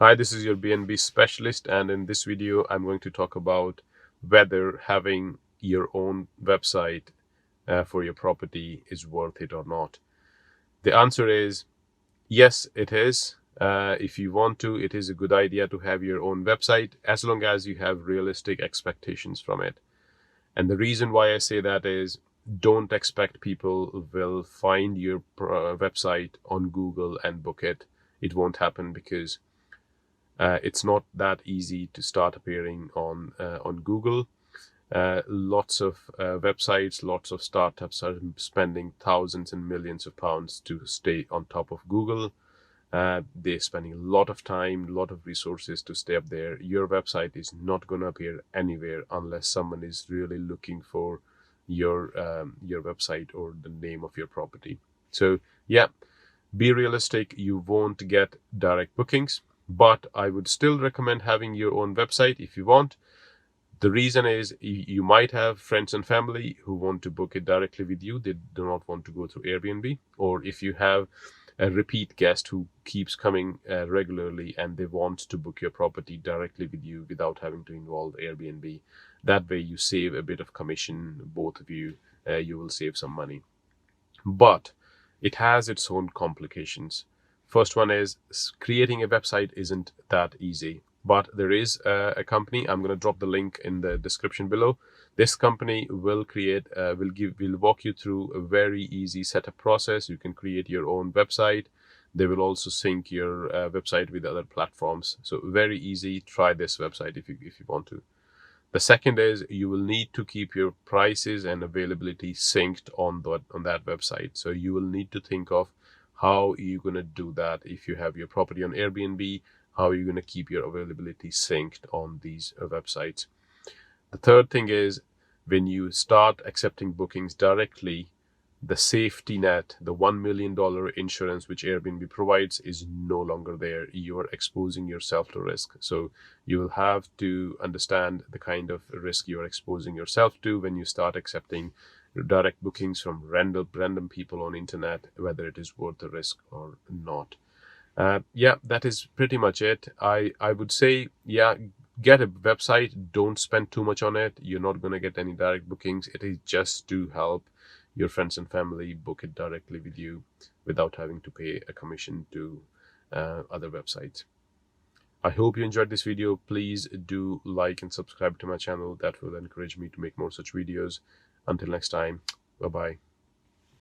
Hi, this is your BNB specialist, and in this video, I'm going to talk about whether having your own website for your property is worth it or not. The answer is yes, it is. If you want to, it is a good idea to have your own website as long as you have realistic expectations from it. And the reason why I say that is don't expect people will find your website on Google and book it. It won't happen because it's not that easy to start appearing on Google. Lots of websites, lots of startups are spending thousands and millions of pounds to stay on top of Google. They're spending a lot of time, a lot of resources to stay up there. Your website is not going to appear anywhere unless someone is really looking for your website or the name of your property. So yeah, be realistic. You won't get direct bookings, but I would still recommend having your own website if you want. The reason is you might have friends and family who want to book it directly with you. They do not want to go through Airbnb. Or if you have a repeat guest who keeps coming regularly and they want to book your property directly with you without having to involve Airbnb. That way you save a bit of commission, both of you, you will save some money. But it has its own complications. First one is creating a website isn't that easy, but there is a company. I'm going to drop the link in the description below. This company will will walk you through a very easy setup process. You can create your own website. They will also sync your website with other platforms. So very easy. Try this website if you want to. The second is you will need to keep your prices and availability synced on that website. So you will need to think of how you're going to do that. If you have your property on Airbnb, how are you going to keep your availability synced on these websites? The third thing is when you start accepting bookings directly, the safety net, the $1 million insurance which Airbnb provides is no longer there. You are exposing yourself to risk. So you will have to understand the kind of risk you're exposing yourself to when you start accepting direct bookings from random people on internet, whether it is worth the risk or not. Yeah, that is pretty much it. I would say, yeah, get a website. Don't spend too much on it. You're not going to get any direct bookings. It is just to help your friends and family book it directly with you without having to pay a commission to other websites. I hope you enjoyed this video. Please do like and subscribe to my channel. That will encourage me to make more such videos. Until next time, bye-bye.